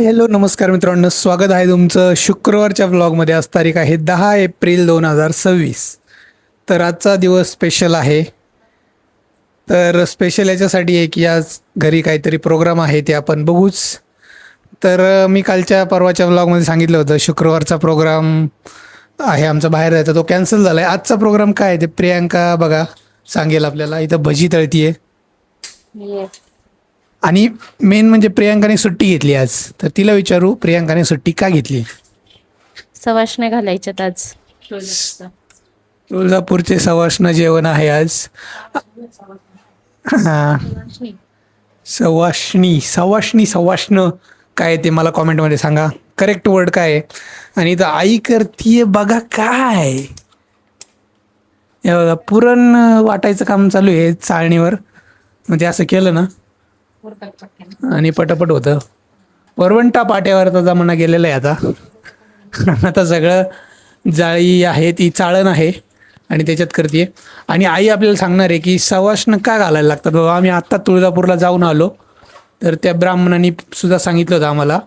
Hi hello नमस्कार मित्रांनो, स्वागत आहे तुमचं शुक्रवारच्या ब्लॉगमध्ये. आज तारीख आहे 10 एप्रिल 2026. तर आजचा दिवस स्पेशल आहे. तर स्पेशल याच्यासाठी आहे की आज घरी काहीतरी प्रोग्राम आहे, ते आपण बघूच. तर मी कालच्या परवाच्या ब्लॉगमध्ये सांगितलं होतं शुक्रवारचा प्रोग्राम आहे आमचा बाहेर जायचा, तो कॅन्सल झाला आहे. आजचा प्रोग्राम काय आहे ते प्रियांका बघा सांगेल आपल्याला. इथं भजी तळतीये आणि मेन म्हणजे प्रियांकाने सुट्टी घेतली आज. तर तिला विचारू प्रियांकाने सुट्टी का घेतली. सवाष्ण्या घालायच्यात आज. तुळजापूरचे सवाष्ण जेवण आहे आज. हा, सवाष्ण काय ते मला कॉमेंटमध्ये सांगा, करेक्ट वर्ड काय आहे. आणि इथं आई करतीये बघा काय. हे बघा पुरण वाटायचं काम चालू आहे चाळणीवर. म्हणजे असं केलं ना आणि पटापट होतं. वरवंटा पाट्यावरचा जमाना गेलेला आहे आता. आता सगळं जाळी आहे, ती चाळण आहे आणि त्याच्यात करते. आणि आई आपल्याला सांगणार आहे की सवाष्ण का घालायला लागतात बाबा. आम्ही आत्ता तुळजापूरला जाऊन आलो, तर त्या ब्राह्मणांनी सुद्धा सांगितलं होतं आम्हाला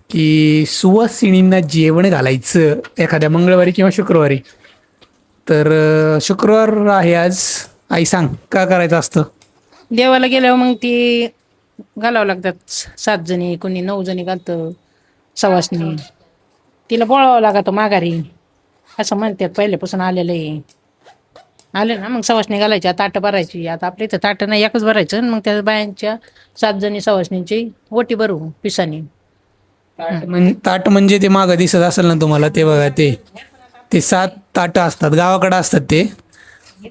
की सुवासिनींना जेवण घालायचं एखाद्या मंगळवारी किंवा शुक्रवारी. तर शुक्रवार आहे आज. आई सांग का करायचं असतं. देवाला गेल्यावर मग ती घालावं लागतात. 7 जणी, कोणी 9 जणी घालतं सवासणी. तिला बोलावं लागतं माघारी, असं म्हणतात. पहिल्यापासून आलेलं आहे. आले ना मग सवासणी घालायच्या, ताटं भरायची. आता आपल्या इथं ताटं नाही, एकच भरायचं. आणि मग त्या बायांच्या 7 जणी सवासणींची ओटी भरू पिसानी. ताट म्हणजे ते मागं दिसत असेल ना तुम्हाला, ते बघा ते 7 ताटं असतात. गावाकडे असतात ते,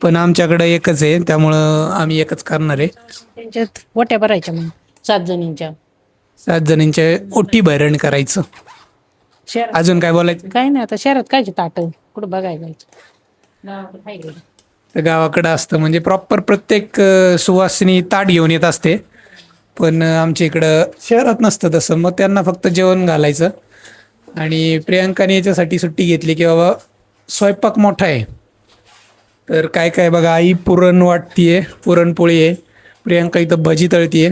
पण आमच्याकडे एकच आहे, त्यामुळं आम्ही एकच करणार आहे. त्यांच्यात ओट्या भरायच्या मग 7 जणींच्या. 7 जणींच्या ओटी भरण करायचं. शहरात अजून काय बोलायचं. काय नाही, आता शहरात कायचे ताटं कुठं बघायला जायचं. तर गावाकडं असतं म्हणजे प्रॉपर प्रत्येक सुवासिनी ताट घेऊन येत असते. पण आमच्या इकडं शहरात नसतं तसं. मग त्यांना फक्त जेवण घालायचं. आणि प्रियांकाने याच्यासाठी सुट्टी घेतली की बाबा स्वयंपाक मोठा आहे. तर काय काय बघा, आई पुरण वाटतीये, पुरणपोळी आहे. प्रियांका इथं भजी तळतीये.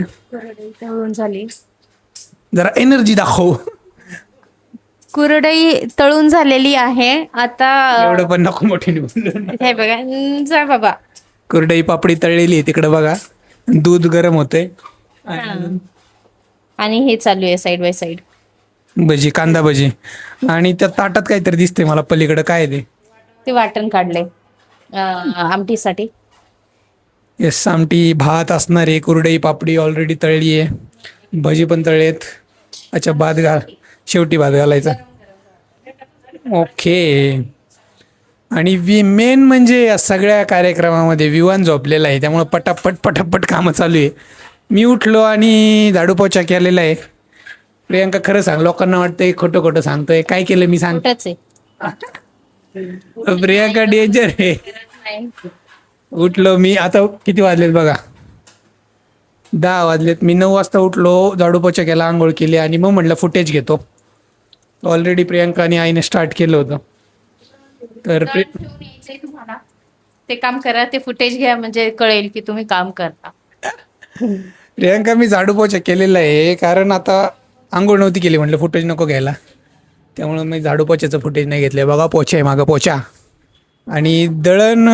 तळून झाली. जरा एनर्जी दाखव. कुरडई तळून झालेली आहे आता. एवढं पण नको मोठीने बोलून. हे बघा, जा बाबा. कुरडई पापडी तळलेली आहे तिकडं बघा. दूध गरम होतंय आणि आणि हे चालू आहे साईड बाय साईड. भजी, कांदा भजी. आणि त्या ताटात काहीतरी दिसते मला पलीकडं, काय आहे ते. ते वाटण काढले आमटीसाठी. येस, आमटी भात असणार आहे. कुरडई पापडी ऑलरेडी तळली आहे. भजी पण तळलेत. अच्छा, भात शेवटी भात घालायचा. ओके. आणि मेन म्हणजे या सगळ्या कार्यक्रमामध्ये विवान झोपलेला आहे, त्यामुळं पटापट कामं चालू आहे. मी उठलो आणि झाडू पोछा केलेला आहे. प्रियांका खरं सांग, लोकांना वाटतंय खोटं सांगतोय. काय केलं मी सांग. कुठंच आहे. प्रियांका डेंजर आहे. उठलो मी, आता किती वाजलेत बघा, 10 वाजलेत. मी 9 वाजता उठलो, झाडू पोछा केला, आंघोळ केली आणि मग म्हटलं फुटेज घेतो. ऑलरेडी प्रियांका आणि आईने स्टार्ट केलं होतं. तर ते काम करा, ते फुटेज घ्या, म्हणजे कळेल की तुम्ही काम करता. प्रियांका, मी झाडू पोछा केलेला आहे कारण आता आंघोळ नव्हती केली, म्हटलं फुटेज नको घ्यायला. त्यामुळं मी झाडू पोछ्याचं फुटेज नाही घेतलं. बघा पोछा आहे मागं, पोछा. आणि दळण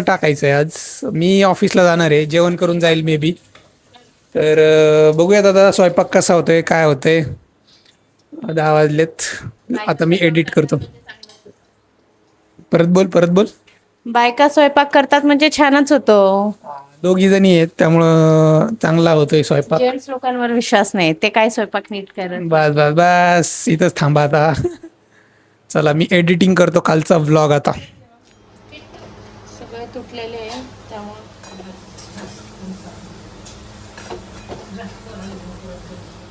टाकायचं आहे आज. मी ऑफिसला जाणार आहे, जेवण करून जाईल मे बी. तर बघूयात आता स्वयंपाक कसा होतोय, काय होतंय. 10 वाजलेत. आता मी एडिट करतो. परत बोल. बायका स्वयंपाक करतात म्हणजे छानच होतो. 2 जणी आहेत, त्यामुळं चांगला होतोय स्वयंपाक. जेंट्स लोकांवर विश्वास नाही, ते काय स्वयंपाक नीट करत. बस इथंच थांबा आता. चला, मी एडिटिंग करतो कालचा व्लॉग आता. सगळे तुटलेले आहे त्यामुळे.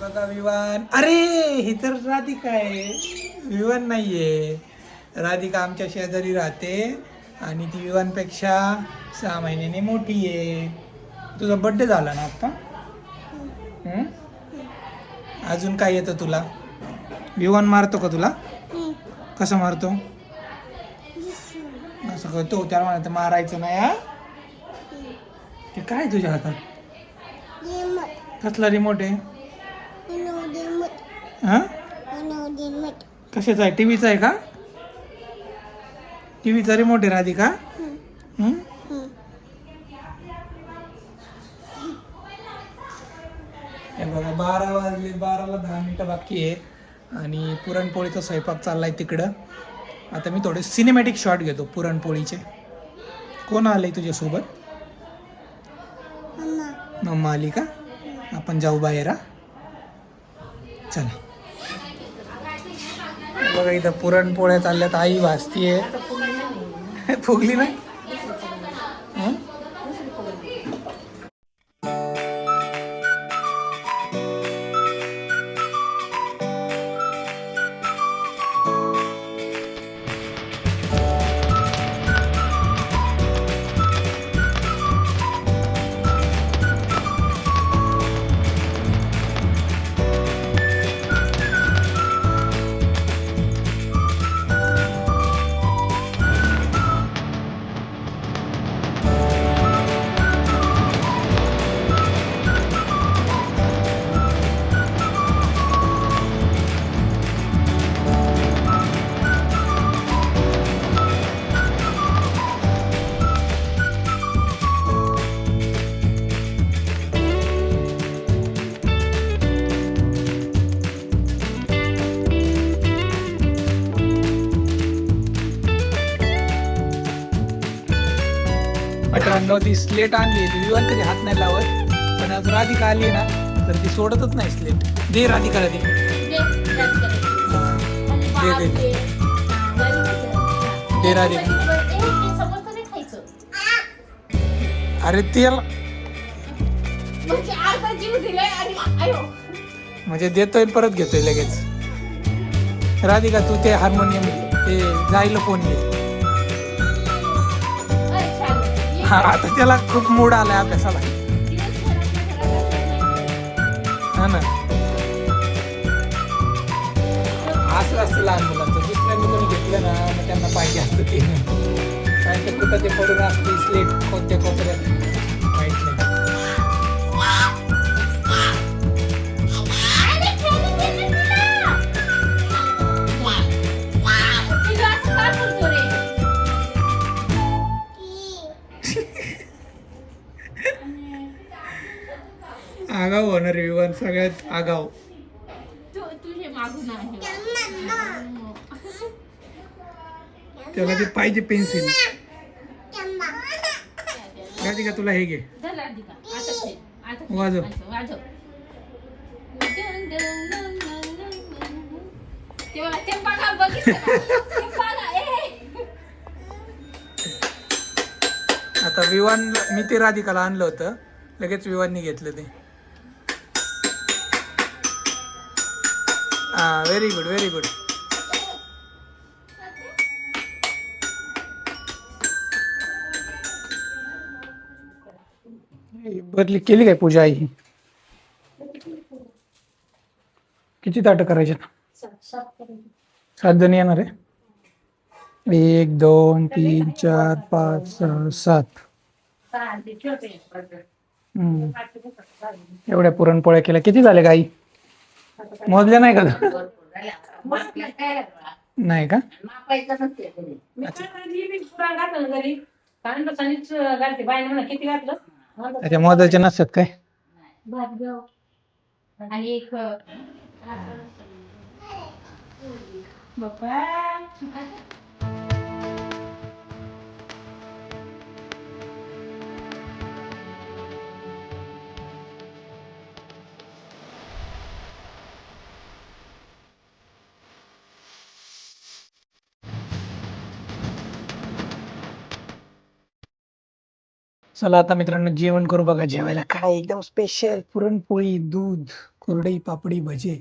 बघा विवान. अरे ही तर राधिका आहे, विवान नाहीये. राधिका आमच्या शेजारी राहते आणि ती विवानपेक्षा 6 महिन्याने मोठी आहे. तुझा बर्थडे झाला ना आता. अजून काय येतं तुला. विवान मारतो का तुला. कसं मारतो. असं करतो. त्याला म्हणतो मारायचं नाही. हा, ते काय तुझ्या हातात. कसला रिमोट आहे. हा कशाचा आहे? टीव्हीचा आहे का? टीव्हीचा रिमोट आहे राधिका. हं? हे बघा 12 वाजले, 12ला 10 मिनिटं बाकी आहे आणि पुरणपोळीचा स्वयंपाक चाललाय तिकडं. आता मी थोडे सिनेमॅटिक शॉट घेतो पुरणपोळीचे. कोण आलंय तुझ्यासोबत? मम्मा आली का? आपण जाऊ बाहेर. हा चला. बघा इथं पुरणपोळ्या चालल्यात, आई भाजतीये. फुगली नाही. हं? मित्रांनो ती स्लेट आणली, ती विवान कधी हात नाही लावत, पण आज राधिका आली ना तर ती सोडतच नाही स्लेट. दे राधिकाला दे. दे राधिका. अरे त्याला म्हणजे देतोय परत घेतोय लगेच. राधिका तू ते हार्मोनियम ते जायला फोन घे. हा आता त्याला खूप मूड आलाय अभ्यासाला. हा ना असं असतं लहान मुलांचं. दुसऱ्यांनी कोणी घेतलं ना मग त्यांना पाहिजे असतं ते. कारण ते कुठं ते पडून असते स्लेट कोणत्या कोपऱ्यात माहित नाही. आगाव होणार विवान, सगळ्यात आगाव. तुझे मागून आहे. त्याला ते पाहिजे पेन्सिल. राधिका तुला हे घे, वाजव. आता विवान मी ते राधिकाला आणलं होतं, लगेच विवाननी घेतलं ते. हा व्हेरी गुड व्हेरी गुड. बदली केली काय पूजा आई? किती ताटं करायचे? 7 जण येणार आहे. 1 2 3 4 5 6 7. एवढ्या पुरणपोळ्या केल्या. किती झाले गाई? मोजल्या नाही का? नाही का? त्याच्या मोजायचे नसतात काय? आणि एक चला आता मित्रांनो जेवण करू. बघा जेवायला काय एकदम स्पेशल पुरणपोळी, दूध, कुरडई, पापडी, भजे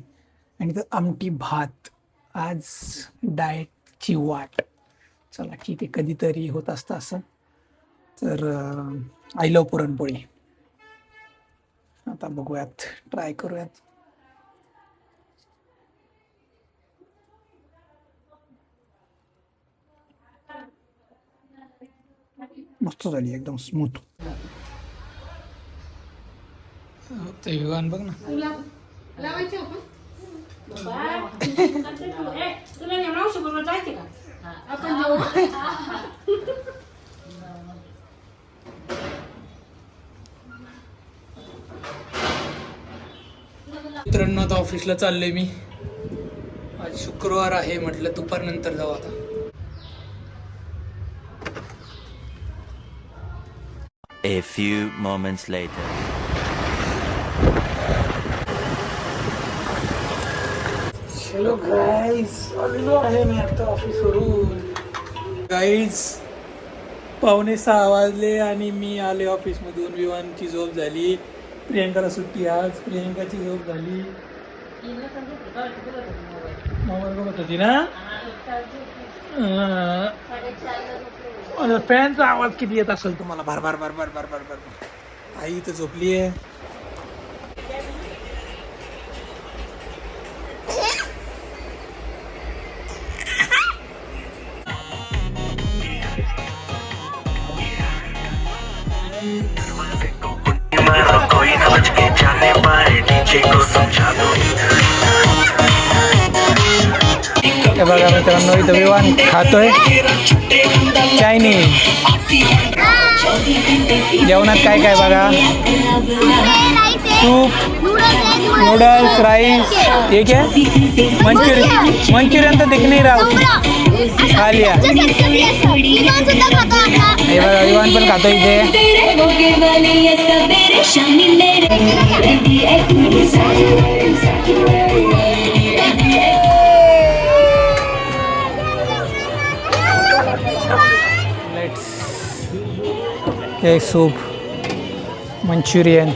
आणि तर आमटी भात. आज डाएटची वाट. चला ठीक आहे, कधीतरी होत असतं असं. तर आय लव्ह पुरणपोळी. आता बघूयात, ट्राय करूयात. मस्त झाली एकदम स्मूथ. ते विवान बघ ना. तुला मावशी बरोबर जायचे का मित्रांनो आता ऑफिसला चाललोय मी. आज शुक्रवार आहे, म्हटलं दुपारनंतर जाऊ आता. A few moments later. Hello guys, आलेलो आहे मी आता ऑफिसवरून. गाईज 5:45 वाजले आणि मी आले ऑफिसमधून. विवानची झोप झाली, प्रियंकाला सुट्टी आज. प्रियंकाची झोप झाली, मोबाईल बघत होती ना. फॅनचा आवाज किती येत असेल तुम्हाला, बार बार बार बार बार बार बार. आई इथं झोपली आहे. हे बघा मित्रांनो, इथं विवान खातोय चायनीज. जेवणात काय काय बघा, सूप, नूडल्स, राईस, ठीक है. मंचुरियन तो दिख नहीं रहा, खा लिया. हे बघा विवान पण खातोय इथे. एक सूप, मंचुरियन.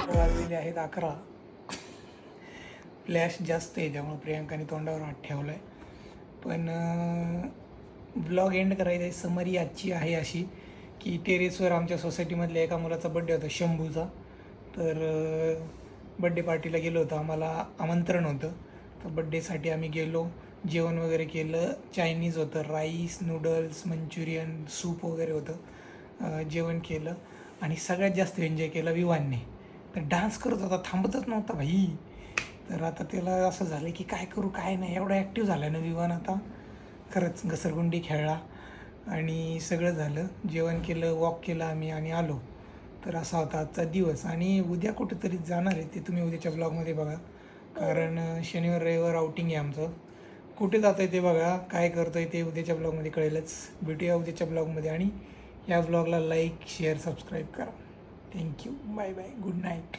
वाजलेले आहेत 11. फ्लॅश जास्त आहे त्यामुळे प्रियंकाने तोंडावर हात ठेवला आहे. पण ब्लॉग एंड करायचा आहे. समरी आजची आहे अशी की टेरेसवर आमच्या सोसायटीमधल्या एका मुलाचा बड्डे होता, शंभूचा. तर बड्डे पार्टीला गेलो होतो, आम्हाला आमंत्रण होतं. तर बड्डेसाठी आम्ही गेलो, जेवण वगैरे केलं. चायनीज होतं, राईस, नूडल्स, मंचुरियन, सूप वगैरे होतं. जेवण केलं आणि सगळ्यात जास्त एन्जॉय केला विवानने. तर डान्स करत होता, थांबतच नव्हता भाई. तर आता त्याला असं झालं की काय करू काय नाही, एवढा ॲक्टिव्ह झाला ना विवान आता. खरंच घसरगुंडी खेळला आणि सगळं झालं. जेवण केलं, वॉक केलं आम्ही आणि आलो. तर असा होता आजचा दिवस. आणि उद्या कुठेतरी जाणार आहे, ते तुम्ही उद्याच्या ब्लॉगमध्ये बघा. कारण शनिवार रविवार आउटिंग आहे आमचं. कुठे जातं आहे ते बघा, काय करतो आहे ते उद्याच्या ब्लॉगमध्ये कळेलच. भेटूया उद्याच्या ब्लॉगमध्ये. आणि या ब्लॉगला लाईक, शेअर, सबस्क्राईब करा. Thank you, bye bye, good night.